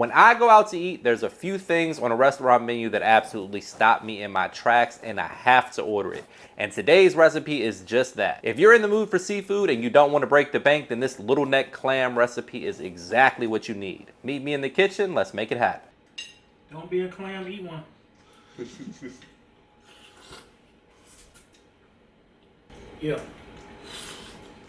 When I go out to eat, there's a few things on a restaurant menu that absolutely stop me in my tracks, and I have to order it. And today's recipe is just that. If you're in the mood for seafood and you don't want to break the bank, then this little neck clam recipe is exactly what you need. Meet me in the kitchen, let's make it happen. Don't be a clam, eat one. Yeah.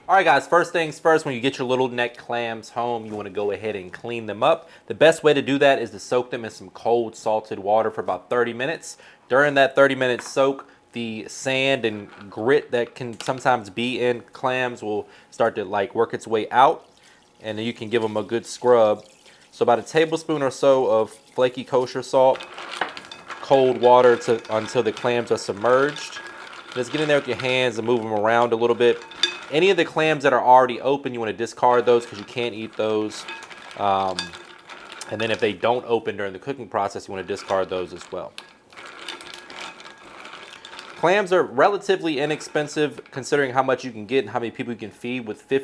All right, guys, first things first, when you get your little neck clams home, you want to go ahead and clean them up. The best way to do that is to soak them in some cold salted water for about 30 minutes. During that 30-minute soak, the sand and grit that can sometimes be in clams will start to work its way out, and then you can give them a good scrub. So about a tablespoon or so of flaky kosher salt, cold water until the clams are submerged. Just get in there with your hands and move them around a little bit. Any of the clams that are already open, you want to discard those because you can't eat those. And then if they don't open during the cooking process, you want to discard those as well. Clams are relatively inexpensive considering how much you can get and how many people you can feed. With the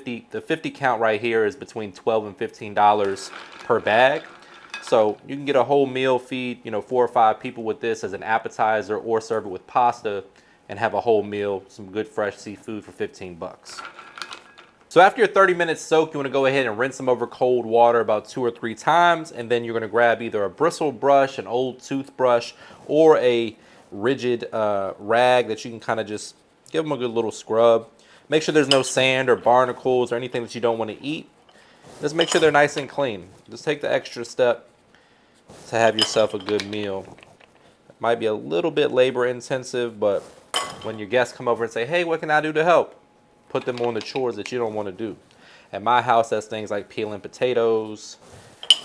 50 count right here is between $12 and $15 per bag. So you can get a whole meal, feed 4 or 5 people with this as an appetizer, or serve it with pasta and have a whole meal, some good fresh seafood for 15 bucks. So after your 30 minutes soak, you want to go ahead and rinse them over cold water about 2 or 3 times, and then you're going to grab either a bristle brush, an old toothbrush, or a rigid rag that you can kind of just give them a good little scrub. Make sure there's no sand or barnacles or anything that you don't want to eat. Just make sure they're nice and clean. Just take the extra step to have yourself a good meal. It might be a little bit labor intensive, but when your guests come over and say, hey, what can I do to help? Put them on the chores that you don't want to do. At my house, that's things like peeling potatoes,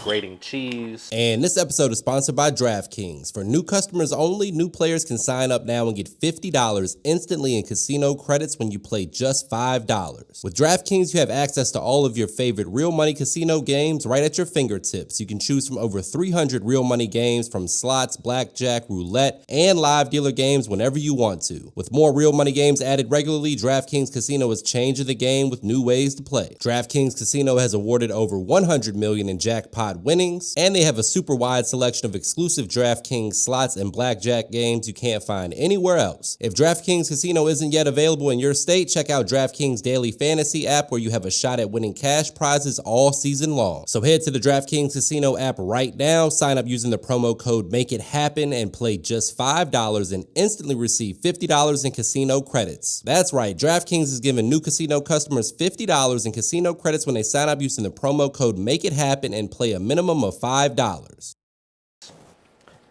grating cheese. And this episode is sponsored by DraftKings. For new customers only, new players can sign up now and get $50 instantly in casino credits when you play just $5. With DraftKings, you have access to all of your favorite real money casino games right at your fingertips. You can choose from over 300 real money games, from slots, blackjack, roulette, and live dealer games whenever you want to. With more real money games added regularly, DraftKings Casino is changing the game with new ways to play. DraftKings Casino has awarded over $100 million in jackpot winnings, and they have a super wide selection of exclusive DraftKings slots and blackjack games you can't find anywhere else. If DraftKings Casino isn't yet available in your state, check out DraftKings Daily Fantasy app, where you have a shot at winning cash prizes all season long. So head to the DraftKings Casino app right now, sign up using the promo code MAKEITHAPPEN, and play just $5 and instantly receive $50 in casino credits. That's right, DraftKings is giving new casino customers $50 in casino credits when they sign up using the promo code MAKEITHAPPEN and play a minimum of $5.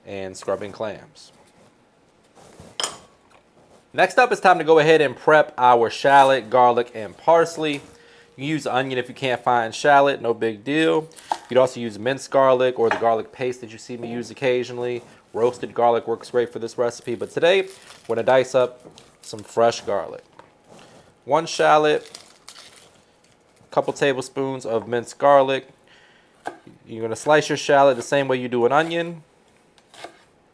And scrubbing clams. Next up, it's time to go ahead and prep our shallot, garlic, and parsley. You can use onion if you can't find shallot, no big deal. You could also use minced garlic or the garlic paste that you see me use occasionally. Roasted garlic works great for this recipe, but today we're gonna dice up some fresh garlic. 1 shallot, a couple tablespoons of minced garlic. You're going to slice your shallot the same way you do an onion.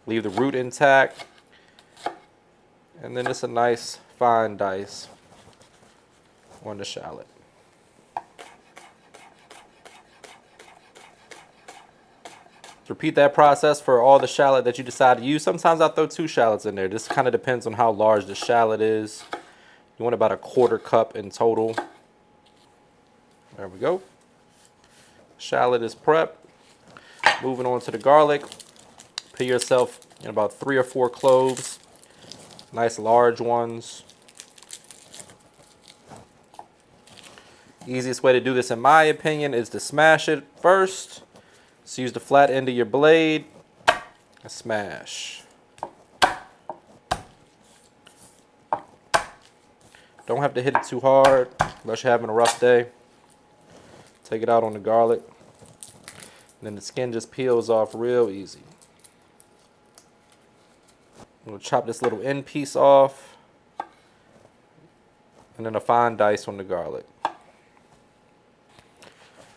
Leave the root intact. And then just a nice fine dice on the shallot. Repeat that process for all the shallot that you decide to use. Sometimes I'll throw 2 shallots in there. This kind of depends on how large the shallot is. You want about a 1/4 cup in total. There we go. Shallot is prepped. Moving on to the garlic. Put yourself in about 3 or 4 cloves. Nice large ones. Easiest way to do this, in my opinion, is to smash it first. So use the flat end of your blade and smash. Don't have to hit it too hard unless you're having a rough day. Take it out on the garlic. And then the skin just peels off real easy. I'm going to chop this little end piece off. And then a fine dice on the garlic.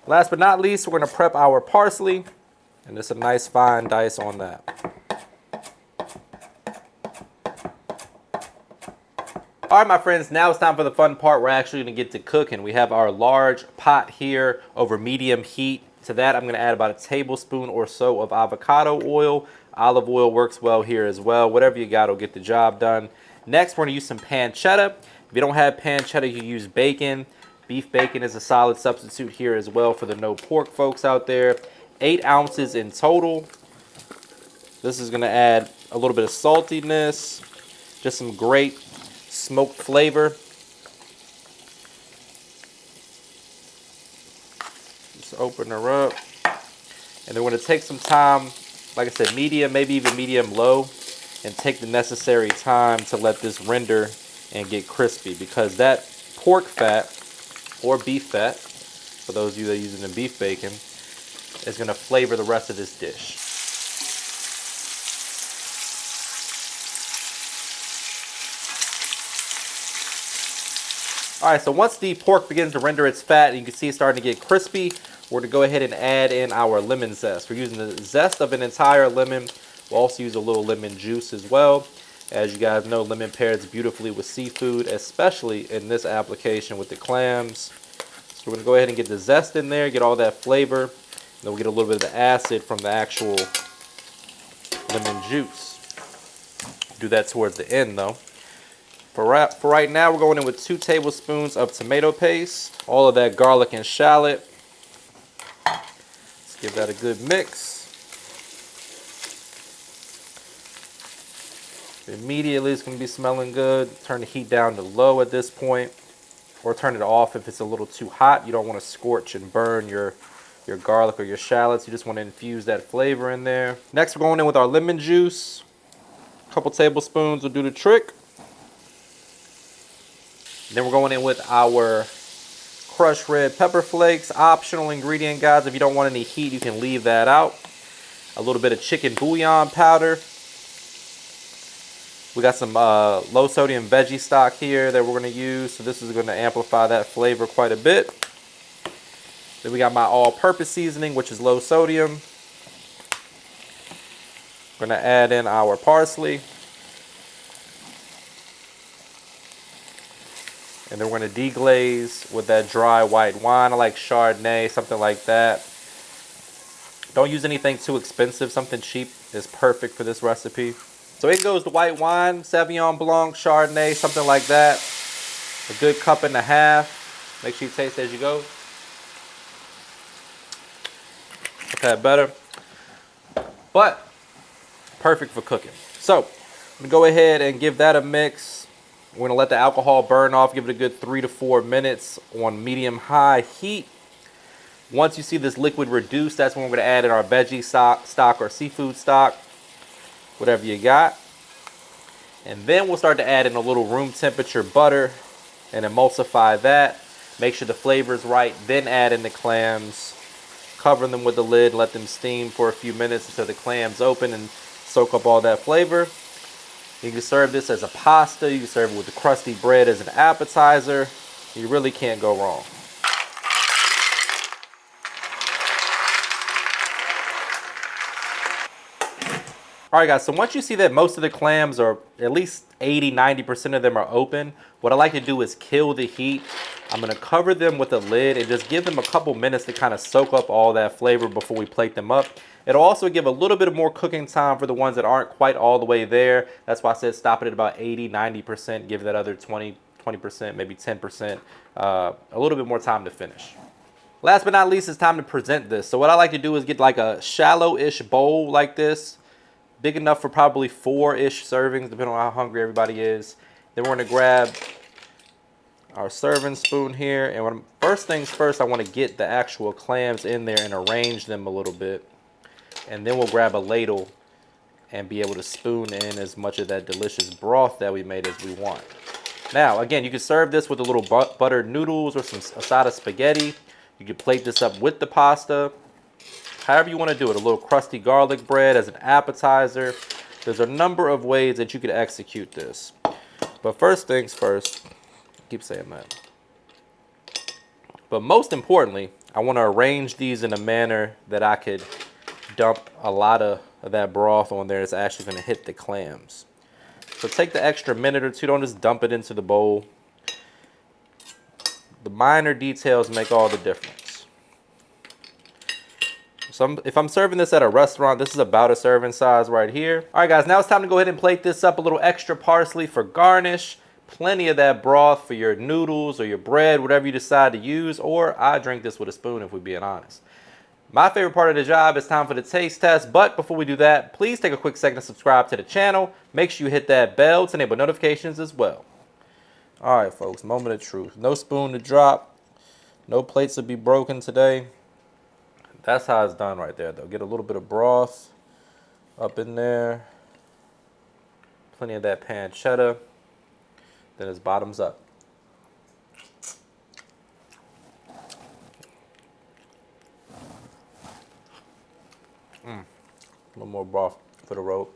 Last but not least, we're going to prep our parsley. And just a nice fine dice on that. All right, my friends, now it's time for the fun part. We're actually going to get to cooking. We have our large pot here over medium heat. To that, I'm going to add about a tablespoon or so of avocado oil. Olive oil works well here as well. Whatever you got will get the job done. Next, we're going to use some pancetta. If you don't have pancetta, you use bacon. Beef bacon is a solid substitute here as well for the no pork folks out there. 8 ounces in total. This is going to add a little bit of saltiness, just some great smoked flavor. Just open her up. And then we're going to take some time, like I said, medium, maybe even medium low, and take the necessary time to let this render and get crispy, because that pork fat or beef fat, for those of you that are using the beef bacon, is going to flavor the rest of this dish. All right, so once the pork begins to render its fat and you can see it's starting to get crispy, we're going to go ahead and add in our lemon zest. We're using the zest of an entire lemon. We'll also use a little lemon juice as well. As you guys know, lemon pairs beautifully with seafood, especially in this application with the clams. So we're going to go ahead and get the zest in there, get all that flavor. And then we'll get a little bit of the acid from the actual lemon juice. Do that towards the end though. For right now, we're going in with 2 tablespoons of tomato paste, all of that garlic and shallot. Let's give that a good mix. Immediately, it's going to be smelling good. Turn the heat down to low at this point, or turn it off if it's a little too hot. You don't want to scorch and burn your garlic or your shallots. You just want to infuse that flavor in there. Next, we're going in with our lemon juice. A couple tablespoons will do the trick. Then we're going in with our crushed red pepper flakes. Optional ingredient, guys. If you don't want any heat, you can leave that out. A little bit of chicken bouillon powder. We got some low sodium veggie stock here that we're going to use. So this is going to amplify that flavor quite a bit. Then we got my all-purpose seasoning, which is low sodium. We're going to add in our parsley. And then we're going to deglaze with that dry white wine. I like Chardonnay, something like that. Don't use anything too expensive. Something cheap is perfect for this recipe. So in goes the white wine, Sauvignon Blanc, Chardonnay, something like that. A good 1.5 cups. Make sure you taste as you go. Okay, better. But perfect for cooking. So I'm going to go ahead and give that a mix. We're going to let the alcohol burn off, give it a good 3 to 4 minutes on medium-high heat. Once you see this liquid reduce, that's when we're going to add in our veggie stock or seafood stock, whatever you got. And then we'll start to add in a little room temperature butter and emulsify that. Make sure the flavor is right, then add in the clams. Cover them with the lid, let them steam for a few minutes until the clams open and soak up all that flavor. You can serve this as a pasta. You can serve it with the crusty bread as an appetizer. You really can't go wrong. All right, guys, so once you see that most of the clams are, at least 80–90% of them are open, what I like to do is kill the heat. I'm going to cover them with a lid and just give them a couple minutes to kind of soak up all that flavor before we plate them up. It'll also give a little bit of more cooking time for the ones that aren't quite all the way there. That's why I said stop it at about 80–90%. Give that other 20%, maybe 10%, a little bit more time to finish. Last but not least, it's time to present this. So what I like to do is get like a shallow-ish bowl like this. Big enough for probably 4-ish servings, depending on how hungry everybody is. Then we're going to grab our serving spoon here. And first things first, I want to get the actual clams in there and arrange them a little bit. And then we'll grab a ladle and be able to spoon in as much of that delicious broth that we made as we want. Now, again, you can serve this with a little buttered noodles or a side of spaghetti. You can plate this up with the pasta. However you want to do it. A little crusty garlic bread as an appetizer. There's a number of ways that you could execute this. But first things first, I keep saying that. But most importantly, I want to arrange these in a manner that I could dump a lot of that broth on there. It's actually going to hit the clams. So take the extra minute or two. Don't just dump it into the bowl. The minor details make all the difference. So if I'm serving this at a restaurant, this is about a serving size right here. All right, guys, now it's time to go ahead and plate this up. A little extra parsley for garnish. Plenty of that broth for your noodles or your bread, whatever you decide to use. Or I drink this with a spoon if we're being honest. My favorite part of the job is time for the taste test. But before we do that, please take a quick second to subscribe to the channel. Make sure you hit that bell to enable notifications as well. All right, folks, moment of truth. No spoon to drop. No plates to be broken today. That's how it's done right there, though. Get a little bit of broth up in there. Plenty of that pancetta. Then it's bottoms up. A little more broth for the road.